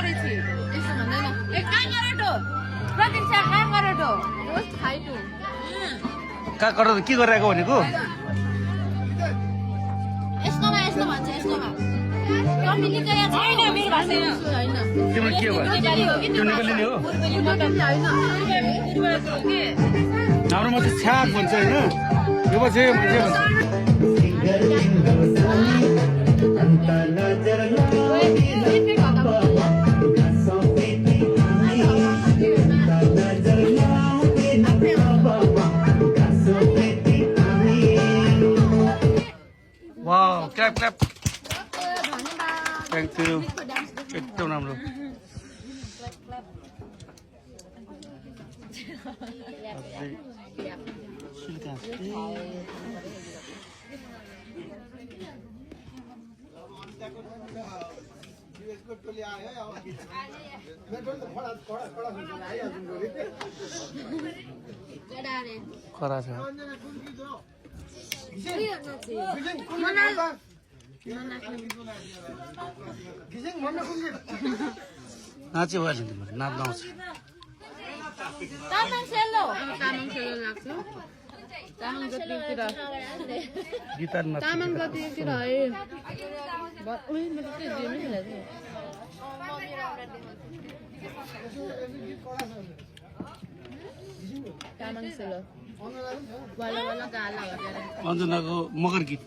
गरेछि यसो भन्दैन ए कहाँ गरेटो प्रतीक्षा कहाँ गरेटो रोज खाइटो कहाँ गरेर के गरिरहेको भनेको यसकोमा यस्तो भन्छ यसकोमा कम्पनी गया छैन मेरो भाषा हैन तिम्रो के भयो त्यो नेपाली नै हो हाम्रो मात्रै छ्याक भन्छ होइन यो पछि मान्छे भन्छ wow clap clap thank you एकदम राम्रो खरा छ नाचे भइहाल्छ तिम्रो नाच्न आउँछ तामाङ सेलो लाग्छ तामाङ जतितिर गिटार नाच्छ तामाङ जतितिर है ओइ मैले के दिनु नि लाग्यो तामाङ सेलो वाला वाला गाला वगेरा अञ्जनाको मगर गीत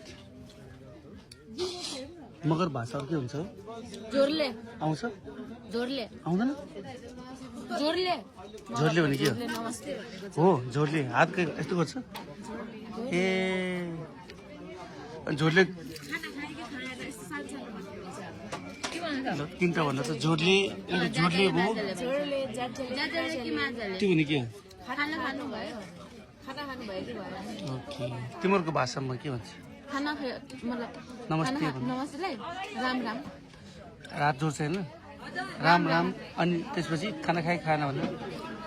मगर भाषाहरू के हुन्छ जोरले आउँछ जोरले आउँदैन जोरले झोरले भने के नमस्ते हो झोरले हातको यस्तो गर्छ ए झोरले तिनवटा भन्दा त झोरले झोरले भयो जोरले जाजले कि माजले त्यो भने के खाना खानु भयो खाना खानु भयो कि भयो ओके तिमीहरूको भाषामा के भन्छ खाना मतलब नमस्ते नमस्तेलाई राम राम रात जोड छैन राम राम अनि त्यसपछि खाना खाइ खाएन भन्दा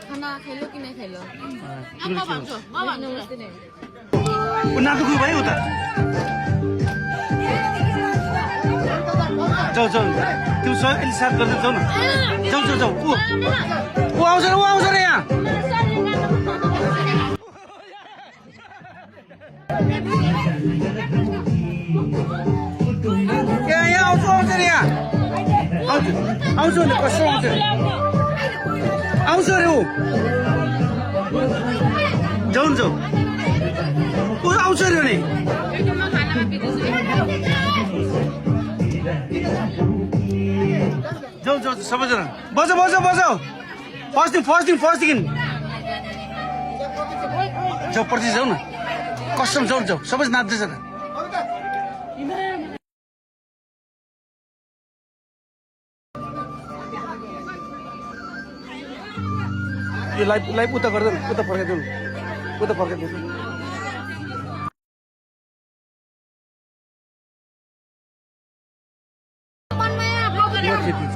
खाना खेलो कि नै खेलो तिम्रो के भन्छ नमस्ते नै नाटक भयो उता जाऊ जाऊ त्यो अहिले साथ गर्दै जाऊ न जाऊ जाऊ जाऊ ऊ आउँछ र यहाँ यहाँ आउँछु आउँछ नि यहाँ आउँछु नि कस्तो आउँछ आउँछ अरे ऊ जाऊ न जाऊ ऊ आउँछ अरे नि जाऊ जाऊ सबैजना बजाऊ बजाऊ बजाऊ फर्स्टिङ जाऊ पछि जाऊ न कस्टम जाऊ जाऊ सबै नाच्दैछ त यो लाइभ उता गर्दैन उता फर्काइदिनु उता फर्काइदिनु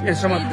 ए समाप्त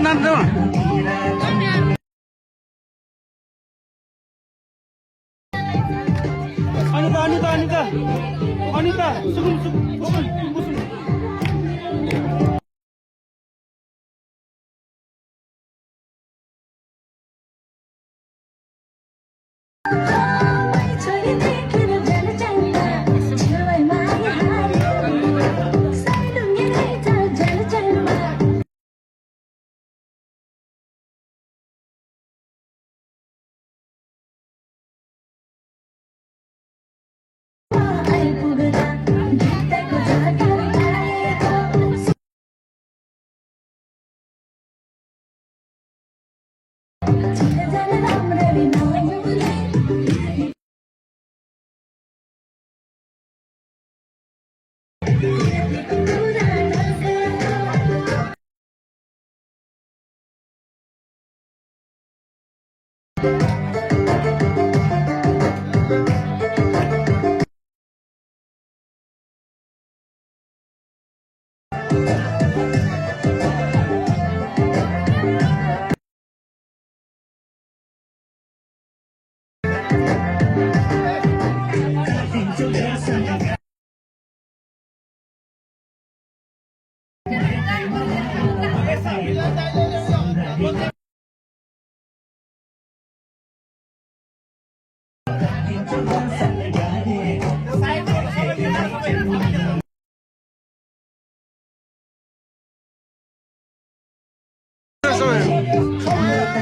नाच्नु अनिता सुकुम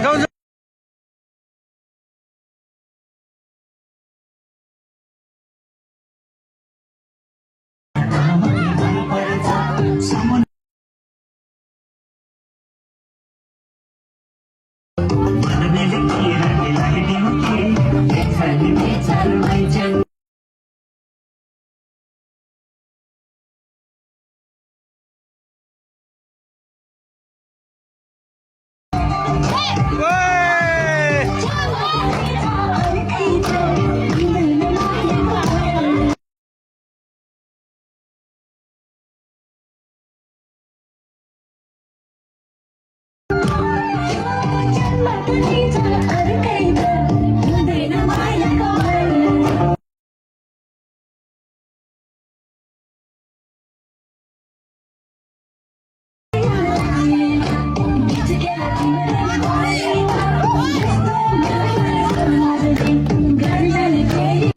जाऊ जाऊ जन्म तुझी